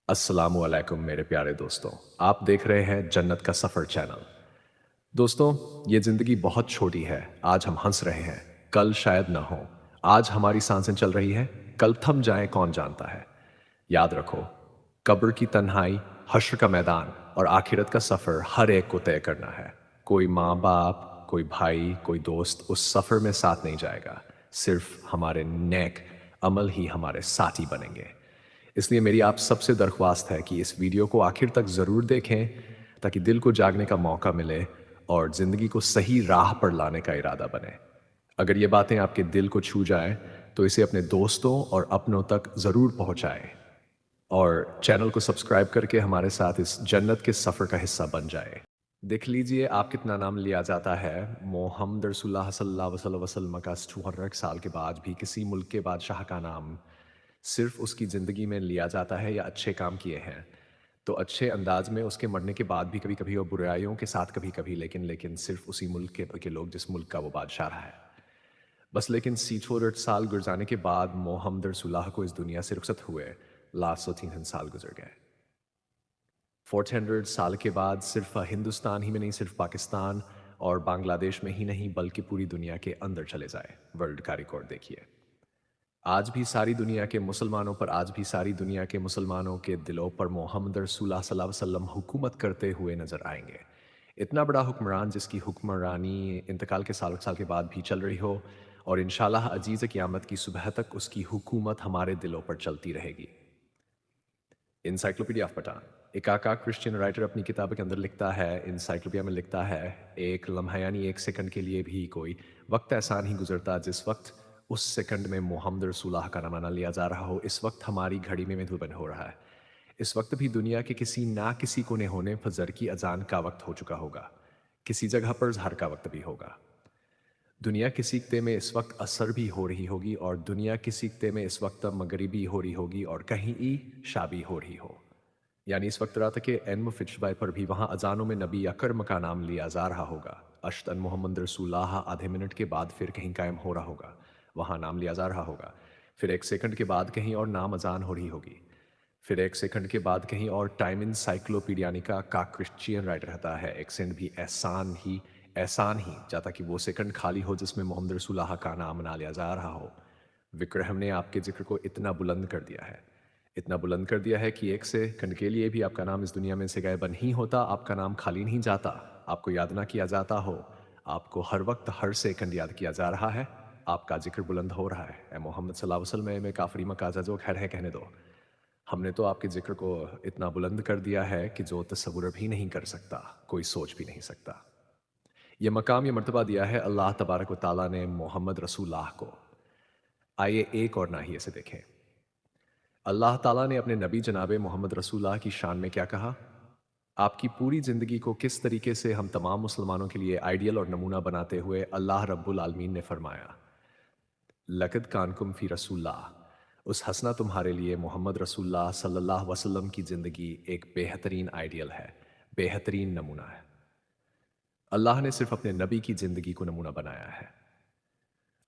अस्सलाम वालेकुम मेरे प्यारे दोस्तों। आप देख रहे हैं जन्नत का सफ़र चैनल। दोस्तों, ये ज़िंदगी बहुत छोटी है। आज हम हंस रहे हैं, कल शायद ना हो। आज हमारी सांसें चल रही हैं, कल थम जाएं कौन जानता है। याद रखो, कब्र की तन्हाई, हश्र का मैदान और आखिरत का सफ़र हर एक को तय करना है। कोई माँ बाप, कोई भाई, कोई दोस्त उस सफ़र में साथ नहीं जाएगा। सिर्फ हमारे नेक अमल ही हमारे साथी बनेंगे। इसलिए मेरी आप सबसे दरख्वास्त है कि इस वीडियो को आखिर तक ज़रूर देखें ताकि दिल को जागने का मौका मिले और ज़िंदगी को सही राह पर लाने का इरादा बने। अगर ये बातें आपके दिल को छू जाएं तो इसे अपने दोस्तों और अपनों तक ज़रूर पहुंचाएं और चैनल को सब्सक्राइब करके हमारे साथ इस जन्नत के सफ़र का हिस्सा बन जाए। देख लीजिए आप कितना नाम लिया जाता है। मोहम्मद रसूलुल्लाह सल्लल्लाहु अलैहि वसल्लम का 200 साल के बाद भी किसी मुल्क के बादशाह का नाम सिर्फ उसकी ज़िंदगी में लिया जाता है या अच्छे काम किए हैं तो अच्छे अंदाज में उसके मरने के बाद भी कभी कभी और बुराइयों के साथ कभी कभी लेकिन लेकिन सिर्फ उसी मुल्क के लोग जिस मुल्क का वो बादशाह रहा है बस। लेकिन 600 साल गुजरने के बाद मोहम्मद रसूलुल्लाह को इस दुनिया से रुखसत हुए लास्ट 300 साल गुजर गए। 400 साल के बाद सिर्फ हिंदुस्तान ही में नहीं, सिर्फ पाकिस्तान और बांग्लादेश में ही नहीं बल्कि पूरी दुनिया के अंदर चले जाए। वर्ल्ड का रिकॉर्ड देखिए। आज भी सारी दुनिया के मुसलमानों पर, आज भी सारी दुनिया के मुसलमानों के दिलों पर मोहम्मद रसूलुल्लाह सल्लल्लाहु अलैहि वसल्लम हुकूमत करते हुए नजर आएंगे। इतना बड़ा हुक्मरान जिसकी हुक्मरानी इंतकाल के साल साल के बाद भी चल रही हो और इंशाल्लाह अजीज़ क़यामत की सुबह तक उसकी हुकूमत हमारे दिलों पर चलती रहेगी। इंसाइक्लोपीडिया ऑफ पठान, एक आका क्रिश्चियन राइटर अपनी किताब के अंदर लिखता है, इंसाइक्लोपीडिया में लिखता है, एक लम्हा यानी एक सेकंड के लिए भी कोई वक्त ऐसा नहीं गुजरता जिस वक्त उस सेकंड में मोहम्मद रसूलुल्लाह का नाम ना लिया जा रहा हो। इस वक्त हमारी घड़ी में मधुबन हो रहा है। इस वक्त भी दुनिया के किसी ना किसी कोने होने फजर की अजान का वक्त हो चुका होगा। किसी जगह पर जहर का वक्त भी होगा। दुनिया के सीखते में इस वक्त असर भी हो रही होगी और दुनिया के सीखते में इस वक्त मगरिबी हो रही होगी और कहीं ई शाबी हो रही हो। यानी इस वक्त रात के एन फिशबाई पर भी वहां अजानों में नबी अकरम का नाम लिया जा रहा होगा। अश्तन मोहम्मद रसूलुल्लाह आधे मिनट के बाद फिर कहीं कायम हो रहा होगा, वहां नाम लिया जा रहा होगा। फिर एक सेकंड के बाद कहीं और नाम अजान हो रही होगी। फिर एक सेकंड के बाद कहीं और टाइम इंसाइक्लोपीडियानिका का क्रिश्चियन राइटर रहता है, एक सेकंड भी एहसान ही जाता कि वो सेकंड खाली हो जिसमें मोहम्मद रसूलुल्लाह का नाम ना लिया जा रहा हो। विक्रम ने आपके जिक्र को इतना बुलंद कर दिया है, इतना बुलंद कर दिया है कि एक सेकंड के लिए भी आपका नाम इस दुनिया में से गायब नहीं होता, आपका नाम खाली नहीं जाता, आपको याद ना किया जाता हो। आपको हर वक्त हर सेकंड याद किया जा रहा है, आपका जिक्र बुलंद हो रहा है। ए मोहम्मद सल्लल्लाहु अलैहि वसल्लम में काफरी मकाजा जो खैर है कहने दो। हमने तो आपके जिक्र को इतना बुलंद कर दिया है कि जो तस्वुर भी नहीं कर सकता, कोई सोच भी नहीं सकता। ये मकाम, ये मर्तबा दिया है अल्लाह तबारक व ताला ने मोहम्मद रसूलुल्लाह को। आइए एक और नाहिए से देखें। अल्लाह ताला ने अपने नबी जनाब मोहम्मद रसूलुल्लाह की शान में क्या कहा। आपकी पूरी ज़िंदगी को किस तरीके से हम तमाम मुसलमानों के लिए आइडियल और नमूना बनाते हुए अल्लाह रब्बुल आलमीन ने फरमाया, लक़द कानकुम फ़ी रसूलुल्लाह, उस हसना तुम्हारे लिए मोहम्मद रसूलुल्लाह सल्लल्लाहु अलैहि वसल्लम की ज़िंदगी एक बेहतरीन आइडियल है, बेहतरीन नमूना है। अल्लाह ने सिर्फ अपने नबी की ज़िंदगी को नमूना बनाया है।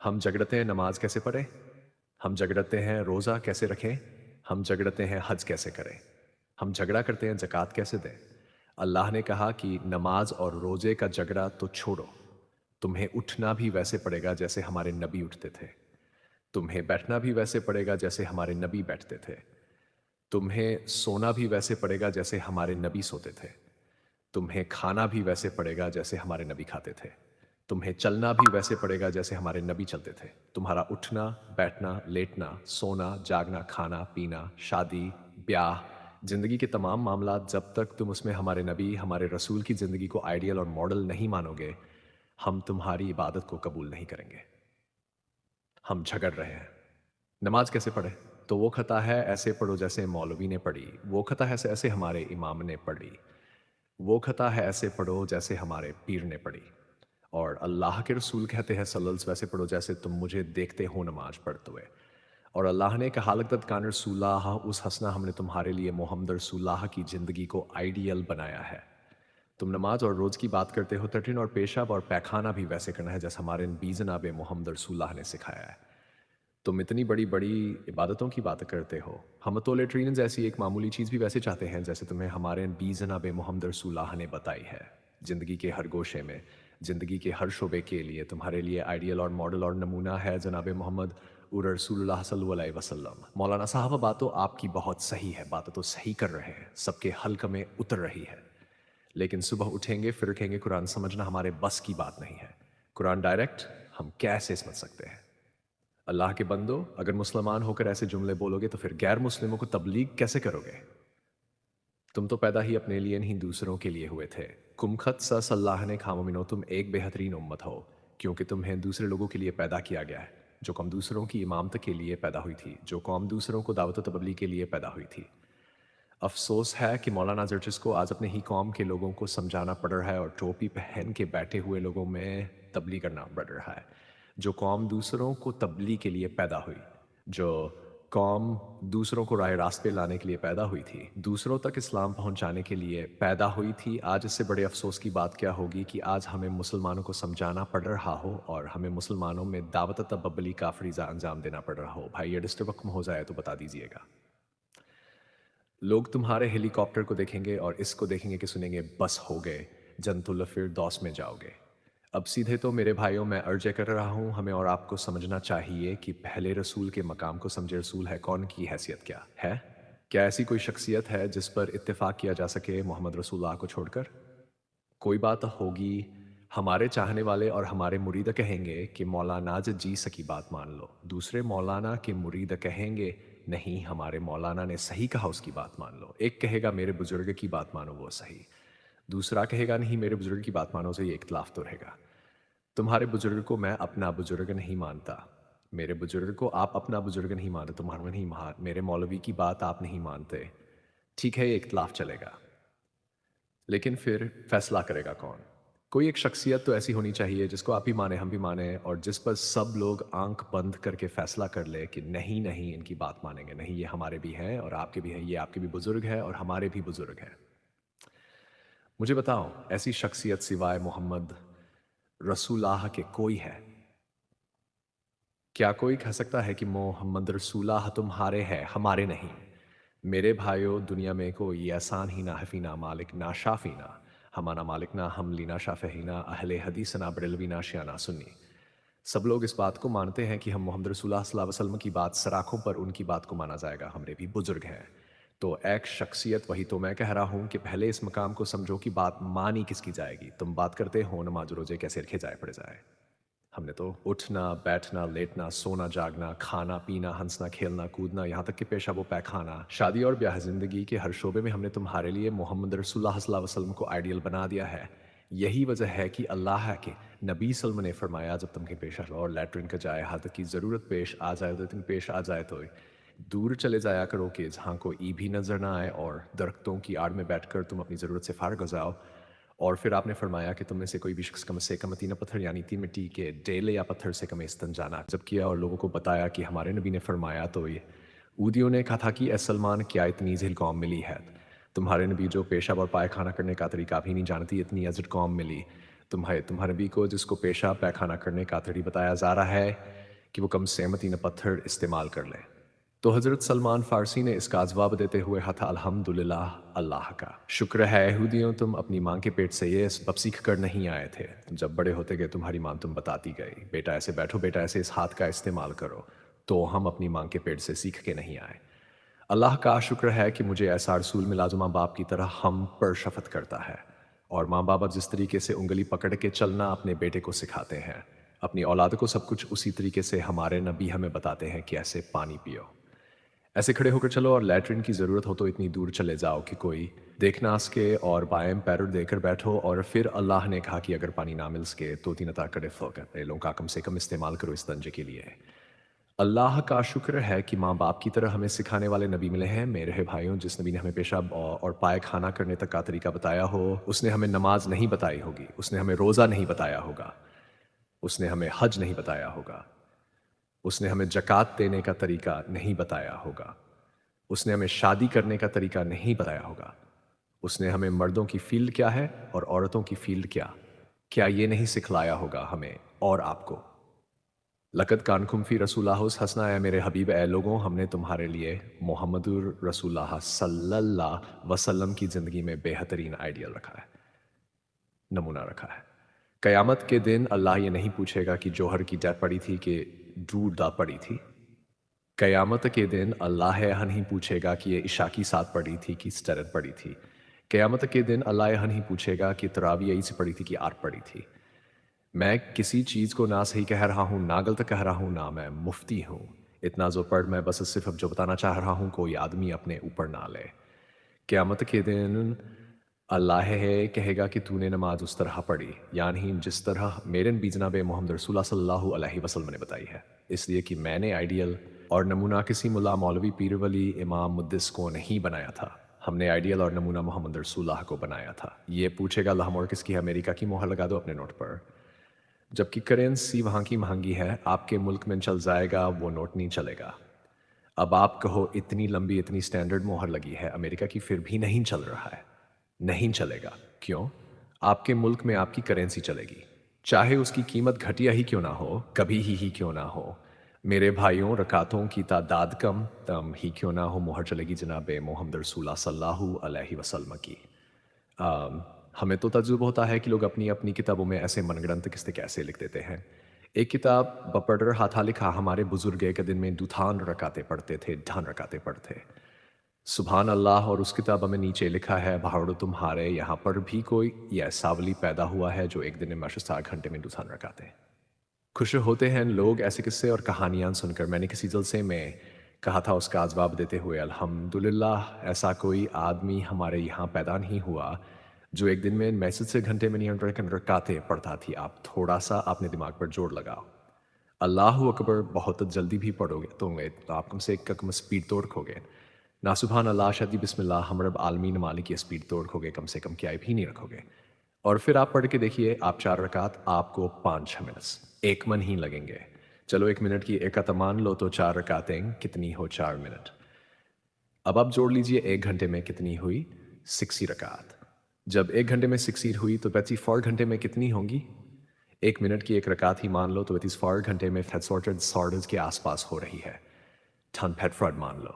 हम झगड़ते हैं नमाज कैसे पढ़ें, हम झगड़ते हैं रोज़ा कैसे रखें, हम झगड़ते हैं हज कैसे करें, हम झगड़ा करते हैं ज़कात कैसे दें। अल्लाह ने कहा कि नमाज और रोज़े का झगड़ा तो छोड़ो, तुम्हें उठना भी वैसे पड़ेगा जैसे हमारे नबी उठते थे, तुम्हें बैठना भी वैसे पड़ेगा जैसे हमारे नबी बैठते थे, तुम्हें सोना भी वैसे पड़ेगा जैसे हमारे नबी सोते थे, तुम्हें खाना भी वैसे पड़ेगा जैसे हमारे नबी खाते थे, तुम्हें चलना भी वैसे पड़ेगा जैसे हमारे नबी चलते थे। तुम्हारा उठना, बैठना, लेटना, सोना, जागना, खाना पीना, शादी, ब्याह, जिंदगी के तमाम मामलात, जब तक तुम उसमें हमारे नबी, हमारे रसूल की जिंदगी को आइडियल और मॉडल नहीं मानोगे, हम तुम्हारी इबादत को कबूल नहीं करेंगे। हम झगड़ रहे हैं, नमाज कैसे पढ़े, तो वो खता है ऐसे पढ़ो जैसे मौलवी ने पढ़ी, वो खता है ऐसे ऐसे हमारे इमाम ने पढ़ी, वो खता है ऐसे पढ़ो जैसे हमारे पीर ने पढ़ी। और अल्लाह के रसूल कहते हैं सल्लल्लाहु अलैहि वसल्लम वैसे पढ़ो जैसे तुम मुझे देखते हो नमाज पढ़ते हुए। और अल्लाह ने कहा लगत कान रसूलुल्लाह, उस हसना हमने तुम्हारे लिए मोहम्मद रसूलुल्लाह की ज़िंदगी को आइडियल बनाया है। तुम नमाज और रोज़ की बात करते हो, तटरीन और पेशाब और पैखाना भी वैसे करना है जैसे हमारे नबी जनाब मोहम्मद रसूलुल्लाह ने सिखाया है। तुम इतनी बड़ी बड़ी इबादतों की बातें करते हो। हम तो लेट्रिन जैसी एक मामूली चीज़ भी वैसे चाहते हैं जैसे तुम्हें हमारे नबी जनाब मोहम्मद रसूलुल्लाह ने बताई है। ज़िंदगी के हर गोशे में, ज़िंदगी के हर शोबे के लिए तुम्हारे लिए आइडियल और मॉडल और नमूना है जनाब मोहम्मद उर रसूलुल्लाह सल्लल्लाहु अलैहि वसल्लम। मौलाना साहब बात तो आपकी बहुत सही है, बातें तो सही कर रहे हैं, सबके हल्क में उतर रही है। लेकिन सुबह उठेंगे फिर उठेंगे कुरान समझना हमारे बस की बात नहीं है। कुरान डायरेक्ट हम कैसे समझ सकते हैं? अल्लाह के बंदो, अगर मुसलमान होकर ऐसे जुमले बोलोगे तो फिर गैर मुस्लिमों को तबलीग कैसे करोगे? तुम तो पैदा ही अपने लिए नहीं दूसरों के लिए हुए थे। कुमखत सा सल्लाह ने खामोमिनो तुम एक बेहतरीन उम्मत हो, क्योंकि तुम्हें दूसरे लोगों के लिए पैदा किया गया है। जो कौम दूसरों की इमामत के लिए पैदा हुई थी, जो कौम दूसरों को दावत तबलीग के लिए पैदा हुई थी। अफसोस है कि मौलाना जर्जिस को आज अपने ही कौम के लोगों को समझाना पड़ रहा है और टोपी पहन के बैठे हुए लोगों में तबलीग करना पड़ रहा है। जो कौम दूसरों को तबलीग के लिए पैदा हुई, जो कौम दूसरों को राह रास्ते लाने के लिए पैदा हुई थी, दूसरों तक इस्लाम पहुंचाने के लिए पैदा हुई थी, आज इससे बड़े अफसोस की बात क्या होगी कि आज हमें मुसलमानों को समझाना पड़ रहा हो और हमें मुसलमानों में दावत तबली का फरीज़ा अंजाम देना पड़ रहा हो। भाई ये डिस्टर्ब हो जाए तो बता दीजिएगा। लोग तुम्हारे हेलीकॉप्टर को देखेंगे और इसको देखेंगे कि सुनेंगे बस हो गए, जंतुल फिरदौस में जाओगे। अब सीधे तो मेरे भाइयों मैं अर्ज कर रहा हूँ हमें और आपको समझना चाहिए कि पहले रसूल के मकाम को समझे। रसूल है कौन, की हैसियत क्या है? क्या ऐसी कोई शख्सियत है जिस पर इत्तेफाक किया जा सके मोहम्मद रसूलुल्लाह को छोड़कर? कोई बात होगी, हमारे चाहने वाले और हमारे मुरीद कहेंगे कि मौलाना जी सकी बात मान लो। दूसरे मौलाना के मुरीद कहेंगे नहीं, हमारे मौलाना ने सही कहा, उसकी बात मान लो। एक कहेगा मेरे बुजुर्ग की बात मानो, वो सही। दूसरा कहेगा नहीं, मेरे बुजुर्ग की बात मानो, से ये इख्तलाफ तो रहेगा। तुम्हारे बुजुर्ग को मैं अपना बुजुर्ग नहीं मानता, मेरे बुजुर्ग को आप अपना बुजुर्ग नहीं मानते, तुम्हारा नहीं मेरे मौलवी की बात आप नहीं मानते। ठीक है, ये इख्तलाफ चलेगा, लेकिन फिर फैसला करेगा कौन? कोई एक शख्सियत तो ऐसी होनी चाहिए जिसको आप भी माने, हम भी माने, और जिस पर सब लोग आंख बंद करके फैसला कर ले कि नहीं नहीं, इनकी बात मानेंगे नहीं, ये हमारे भी हैं और आपके भी हैं, ये आपके भी बुजुर्ग हैं और हमारे भी बुजुर्ग हैं। मुझे बताओ, ऐसी शख्सियत सिवाय मोहम्मद रसूलाह के कोई है? क्या कोई कह सकता है कि मोहम्मद रसूलाह तुम्हारे है, हमारे नहीं? मेरे भाइयों, दुनिया में कोई एहसान ही ना हफी ना मालिक ना शाफी ना हमाना मालिक ना हमली ना शाफी ना अहले हदीस ना बरेलवी ना शिया ना सुन्नी। सब लोग इस बात को मानते हैं कि हम मोहम्मद रसूलुल्लाह सल्लल्लाहु अलैहि वसल्लम की बात सराखों पर उनकी बात को माना जाएगा, हमारे भी बुजुर्ग हैं। तो एक शख्सियत, वही तो मैं कह रहा हूँ कि पहले इस मकाम को समझो कि बात मानी किसकी जाएगी। तुम बात करते हो नमाज रोजे कैसे रखे जाए पड़ जाए। हमने तो उठना, बैठना, लेटना, सोना, जागना, खाना, पीना, हंसना, खेलना, कूदना, यहाँ तक कि पेशाब व पैखाना, शादी और ब्याह, ज़िंदगी के हर शोबे में हमने तुम्हारे लिए मोहम्मद रसूलुल्लाह सल्लल्लाहु अलैहि वसल्लम को आइडियल बना दिया है। यही वजह है कि अल्लाह के नबी सल्लम ने फरमाया, जब तुमके पेशा और लैट्रिन का जाए, हालत की ज़रूरत पेश आ जाए, तो तुम पेश आ जाए तो दूर चले जाया करो कि जहाँ को ई भी नज़र ना आए और दरख्तों की आड़ में बैठकर तुम अपनी ज़रूरत से फ़ारग हो जाओ। और फिर आपने फरमाया कि तुम में से कोई भी शख्स कम से कम तीन पत्थर यानी तीन मिट्टी के डेले या पत्थर से कम इस्तंजाना जब किया और लोगों को बताया कि हमारे नबी ने फरमाया, तो ये ऊदियों ने कहा था कि ए सलमान, क्या इतनी ज़िल कौम मिली है? तुम्हारे नबी जो पेशाब और पायखाना करने का तरीका भी नहीं जानती, इतनी अजर कौम मिली। तुम्हारे नबी को जिसको पेशाब पैखाना करने का तरीका बताया जा रहा है कि वो कम से कम तीन पत्थर इस्तेमाल कर ले। तो हज़रत सलमान फ़ारसी ने इसका जवाब देते हुए कहा था, अल्हम्दुलिल्लाह, अल्लाह का शुक्र है यहूदियों, तुम अपनी माँ के पेट से ये सबक सीख कर नहीं आए थे। तुम जब बड़े होते गए तुम्हारी माँ तुम बताती गई, बेटा ऐसे बैठो, बेटा ऐसे इस हाथ का इस्तेमाल करो। तो हम अपनी माँ के पेट से सीख के नहीं आए। अल्लाह का शुक्र है कि मुझे ऐसा रसूल मिला जो माँ बाप की तरह हम पर शफत करता है, और माँ बाप जिस तरीके से उंगली पकड़ के चलना अपने बेटे को सिखाते हैं, अपनी औलाद को सब कुछ उसी तरीके से हमारे नबी हमें बताते हैं कि ऐसे पानी पियो, ऐसे खड़े होकर चलो, और लैट्रिन की ज़रूरत हो तो इतनी दूर चले जाओ कि कोई देख ना सके, और बाएं पैर देकर बैठो। और फिर अल्लाह ने कहा कि अगर पानी ना मिल सके तो तीन ताकड़े फ़ोलों का कम से कम इस्तेमाल करो इस तंजे के लिए। अल्लाह का शुक्र है कि माँ बाप की तरह हमें सिखाने वाले नबी मिले हैं। मेरे भाइयों, जिस नबी ने हमें पेशाब और पाय खाना करने तक का तरीका बताया हो, उसने हमें नमाज नहीं बताई होगी, उसने हमें रोज़ा नहीं बताया होगा, उसने हमें हज नहीं बताया होगा, उसने हमें ज़कात देने का तरीका नहीं बताया होगा, उसने हमें शादी करने का तरीका नहीं बताया होगा, उसने हमें मर्दों की फ़ील्ड क्या है और औरतों की फ़ील्ड क्या, क्या ये नहीं सिखलाया होगा हमें और आपको? लक़द कानकुम फ़ी रसूलिल्लाह हसना, ए मेरे हबीब ए लोगों, हमने तुम्हारे लिए मोहम्मदुर रसूलुल्लाह सल्लल्लाहु वसल्लम की ज़िंदगी में बेहतरीन आइडियल रखा है, नमूना रखा है। क़यामत के दिन अल्लाह ये नहीं पूछेगा कि जौहर की डेथ पड़ी थी कि दूध दा पड़ी थी। क़यामत के दिन अल्लाह यह नहीं पूछेगा कि ये इशा की साथ पड़ी थी कि स्टरत पड़ी थी। क़यामत के दिन अल्लाह यह नहीं पूछेगा कि तरावी यही से पड़ी थी कि आठ पड़ी थी। मैं किसी चीज़ को ना सही कह रहा हूँ, ना गलत कह रहा हूँ, ना मैं मुफ्ती हूँ। इतना जो पढ़ मैं बस सिर्फ़ अब जो बताना चाह रहा हूँ कोई आदमी अपने ऊपर ना ले। क़यामत के दिन अल्लाह है कहेगा कि तूने नमाज उस तरह पढ़ी, यानी जिस तरह मेरे नबी जनाब मोहम्मद रसूलुल्लाह सल्लल्लाहु अलैहि वसल्लम ने बताई है। इसलिए कि मैंने आइडियल और नमूना किसी मुल्ला मौलवी पीर वली इमाम मुद्दिस को नहीं बनाया था। हमने आइडियल और नमूना मोहम्मद रसूलुल्लाह को बनाया था। ये पूछेगा अल्लाह मोहर किसकी है, अमेरिका की, मोहर लगा दो अपने नोट पर। जबकि करेंसी वहाँ की महंगी है, आपके मुल्क में चल जाएगा वो नोट नहीं चलेगा। अब आप कहो इतनी लंबी इतनी स्टैंडर्ड मोहर लगी है अमेरिका की फिर भी नहीं चल रहा है, नहीं चलेगा। क्यों? आपके मुल्क में आपकी करेंसी चलेगी, चाहे उसकी कीमत घटिया ही क्यों ना हो, कभी ही क्यों ना हो। मेरे भाइयों, रकातों की तादाद कम तम ही क्यों ना हो, मोहर चलेगी जनाब मोहम्मद रसूलुल्लाह सल्लल्लाहु अलैहि वसल्लम की। अम, हमें तो तजुर्बा होता है कि लोग अपनी अपनी किताबों में ऐसे मनगढ़ंत किस्से कैसे लिख देते हैं। एक किताब बपड़र हाथा लिखा, हमारे बुजुर्ग एक दिन में दुठान रकाते पढ़ते थे, ढान रकाते पढ़ते। सुभान अल्लाह। और उस किताब में नीचे लिखा है, भावड़ो तुम्हारे यहाँ पर भी कोई ये सावली पैदा हुआ है जो एक दिन में माशा 4 घंटे में दुठान रकाते हैं। खुश होते हैं लोग ऐसे किस्से और कहानियाँ सुनकर। मैंने किसी जलसे में कहा था उसका जवाब देते हुए, अल्हम्दुलिल्लाह ऐसा कोई आदमी हमारे यहाँ पैदा नहीं हुआ जो एक दिन में मैसेज से घंटे में नहीं रकाते पढ़ता थी। आप थोड़ा सा अपने दिमाग पर जोर लगाओ, अल्लाह अकबर बहुत जल्दी भी पढ़ोगे तो आप कम से कम स्पीड तोड़ खोगे ना। सुबहान अल्लाह शादी बिस्मिल्लाह हम रब आलमीन मालिक की स्पीड तोड़ खोगे, कम से कम क्या भी नहीं रखोगे। और फिर आप पढ़ के देखिए, आप 4 रकात आपको 5-6 मिनट एक मन ही लगेंगे। चलो 1 मिनट की एकात मान लो तो 4 रकातें कितनी हो, 4 मिनट। अब आप जोड़ लीजिए 1 घंटे में कितनी हुई, 60 रकात। जब 1 घंटे में 60 हुई तो 4 घंटे में कितनी होंगी। 1 मिनट की 1 रकात ही मान लो तो 4 घंटे में सॉर्टर्स के आसपास हो रही है। टन फ्रॉड मान लो।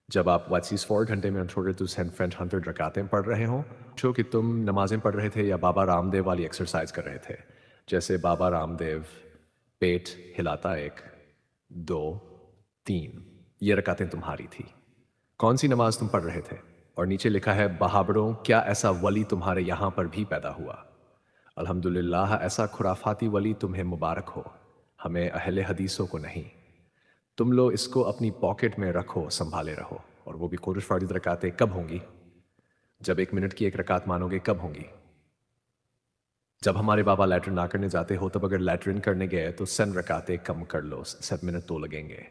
जब आप 4 घंटे में थोड़े टू फ्रेंच 100 रकातें पढ़ रहे हों, जो कि तुम नमाजें पढ़ रहे थे या बाबा रामदेव वाली एक्सरसाइज कर रहे थे। जैसे बाबा रामदेव पेट हिलाता, 1, 2, 3, ये रकातें तुम्हारी थी। कौन सी नमाज तुम पढ़ रहे थे। और नीचे लिखा है, बहाबरों क्या ऐसा वली तुम्हारे यहाँ पर भी पैदा हुआ। अल्हम्दुलिल्लाह ऐसा खुराफाती वली तुम्हें मुबारक हो, हमें अहले हदीसों को नहीं। तुम लोग इसको अपनी पॉकेट में रखो, संभाले रहो। और वो भी कोरस फारिद रकातें कब होंगी, जब 1 मिनट की 1 रकात मानोगे कब होंगी। जब हमारे बाबा लैट्रिन ना करने जाते हो तब अगर लैट्रिन करने गए तो 7 रकातें कम कर लो, 7 मिनट तो लगेंगे।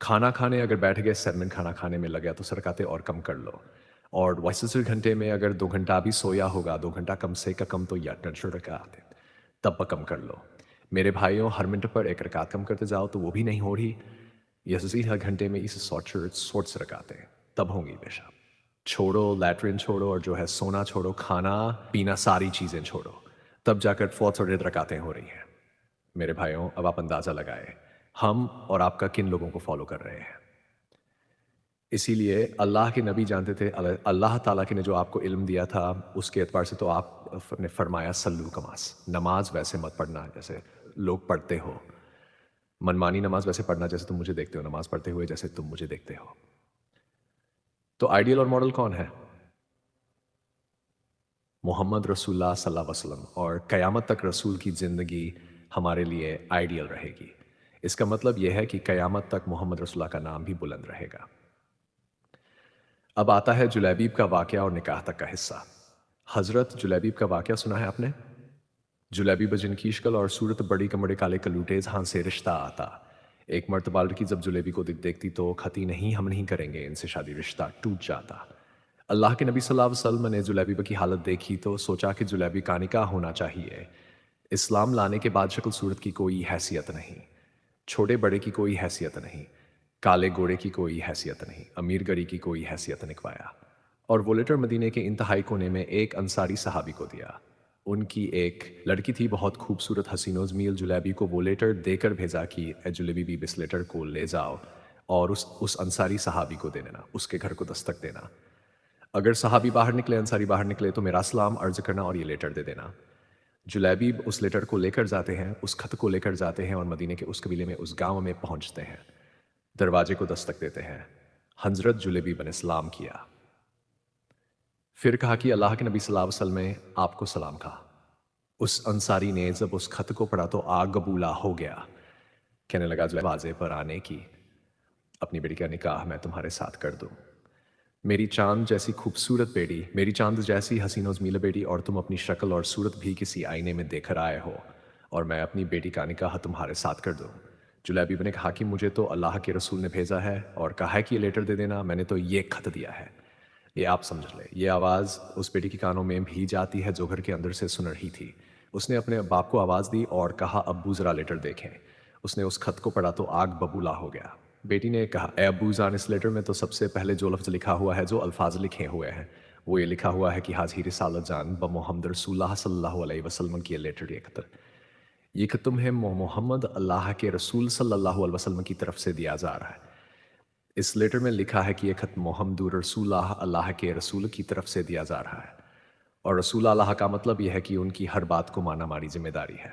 खाना खाने अगर बैठ गए, 7 मिनट खाना खाने में लगे तो रकातें और कम कर लो। और 22 घंटे में अगर 2 घंटा भी सोया होगा, 2 घंटा कम से कम तो या 10 रकातें तब कम कर लो। मेरे भाइयों, हर मिनट पर 1 रकात कम करते जाओ तो वो भी नहीं हो रही। यस, हर घंटे में इस सोच से रकातें तब होंगी बेशक। छोड़ो लैट्रिन, छोड़ो और जो है सोना छोड़ो, खाना पीना सारी चीज़ें छोड़ो, तब जाकर फोर्थ और रकातें हो रही हैं। मेरे भाइयों, अब आप अंदाज़ा लगाए हम और आपका किन लोगों को फॉलो कर रहे हैं। इसीलिए अल्लाह के नबी जानते थे, अल्लाह ताला के ने जो आपको इल्म दिया था उसके एतबार से तो आप ने फरमाया सल्लू कमास, नमाज वैसे मत पढ़ना जैसे लोग पढ़ते हो। मनमानी नमाज वैसे पढ़ना जैसे तुम मुझे देखते हो, नमाज पढ़ते हुए जैसे तुम मुझे देखते हो। तो आइडियल और मॉडल कौन है। मोहम्मद रसूलुल्लाह सल्लल्लाहु अलैहि वसल्लम। और क़यामत तक रसूल की ज़िंदगी हमारे लिए आइडियल रहेगी। इसका मतलब यह है कि क़यामत तक मोहम्मद रसूलुल्लाह का नाम भी बुलंद रहेगा। अब आता है जुलैबीब का वाक़या और निकाह तक का हिस्सा। हज़रत जुलैबीब का वाक़या सुना है आपने। जुलैबीब जिनकी शक्ल और सूरत बड़ी कमरे काले कलूटे जहाँ से रिश्ता आता। एक मर्तबा लड़की जब जुलेबी को देखती तो खती नहीं, हम नहीं करेंगे इनसे शादी, रिश्ता टूट जाता। अल्लाह के नबी सल्लल्लाहु अलैहि वसल्लम ने जुलैबीब की हालत देखी तो सोचा कि जुलैबी का निकाह होना चाहिए। इस्लाम लाने के बाद शक्ल सूरत की कोई हैसियत नहीं, छोटे बड़े की कोई हैसियत नहीं, काले गोरे की कोई हैसियत नहीं, अमीर गरीब की कोई हैसियत निकवाया। और वो लेटर मदीने के इंतहाई कोने में एक अंसारी सहाबी को दिया। ان کی ایک لڑکی تھی بہت خوبصورت حسین و جمیل جلیبی کو وہ لیٹر دے کر بھیجا کہ اے جلیبی بھی اس لیٹر کو لے جاؤ اور اس انصاری صحابی کو دے دینا، اس کے گھر کو دستک دینا۔ اگر صحابی باہر نکلے، انصاری باہر نکلے تو میرا سلام عرض کرنا اور یہ لیٹر دے دینا۔ جلیبی اس لیٹر کو لے کر جاتے ہیں، اس خط کو لے کر جاتے ہیں اور مدینے کے اس قبیلے میں اس گاؤں میں پہنچتے ہیں، دروازے کو دستک دیتے ہیں۔ حضرت جلیبی بن اسلام کیا، پھر کہا کہ اللہ کے نبی صلی اللہ علیہ وسلم نے آپ کو سلام کہا۔ اس انصاری نے جب اس خط کو پڑھا تو آگ ببولا ہو گیا، کہنے لگا دروازے پر آنے کی، اپنی بیٹی کا نکاح میں تمہارے ساتھ کر دوں۔ میری چاند جیسی خوبصورت بیٹی، میری چاند جیسی حسین و جمیل بیٹی، اور تم اپنی شکل اور صورت بھی کسی آئینے میں دیکھ کر آئے ہو، اور میں اپنی بیٹی کا نکاح تمہارے ساتھ کر دوں۔ جلیبی نے کہا کہ مجھے تو اللہ کے رسول نے بھیجا ہے اور کہا ہے کہ یہ لیٹر دے دینا، میں نے تو یہ خط دیا ہے۔ یہ آپ سمجھ لیں، یہ آواز اس بیٹی کی کانوں میں بھی جاتی ہے جو گھر کے اندر سے سن رہی تھی۔ اس نے اپنے باپ کو آواز دی اور کہا ابو ذرا لیٹر دیکھیں۔ اس نے اس خط کو پڑھا تو آگ ببولا ہو گیا۔ بیٹی نے کہا اے ابو جان، اس لیٹر میں تو سب سے پہلے جو لفظ لکھا ہوا ہے، جو الفاظ لکھے ہوئے ہیں، وہ یہ لکھا ہوا ہے کہ حاضی رسالت جان محمد رسول اللہ صلی اللہ علیہ وسلم کی لیٹر، یہ خط، یہ خط تمہیں محمد اللہ کے رسول صلی اللہ علیہ وسلم کی طرف سے دیا جا رہا ہے۔ اس لیٹر میں لکھا ہے کہ یہ خط محمد رسول اللہ کے رسول کی طرف سے دیا جا رہا ہے، اور رسول اللہ کا مطلب یہ ہے کہ ان کی ہر بات کو مانا ہماری ذمہ داری ہے۔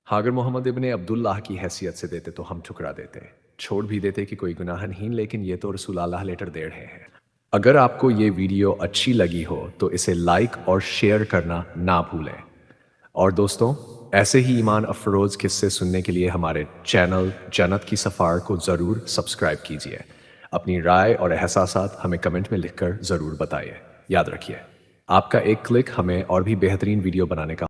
ہاں اگر محمد ابن عبداللہ کی حیثیت سے دیتے تو ہم ٹھکرا دیتے، چھوڑ بھی دیتے کہ کوئی گناہ نہیں، لیکن یہ تو رسول اللہ لیٹر دے رہے ہیں۔ اگر آپ کو یہ ویڈیو اچھی لگی ہو تو اسے لائک اور شیئر کرنا نہ بھولیں، اور دوستوں ایسے ہی ایمان افروز قصے سننے کے لیے ہمارے چینل جنت کی سفار کو ضرور سبسکرائب کیجیے۔ اپنی رائے اور احساسات ہمیں کمنٹ میں لکھ کر ضرور بتائیے۔ یاد رکھیے، آپ کا ایک کلک ہمیں اور بھی بہترین ویڈیو بنانے کا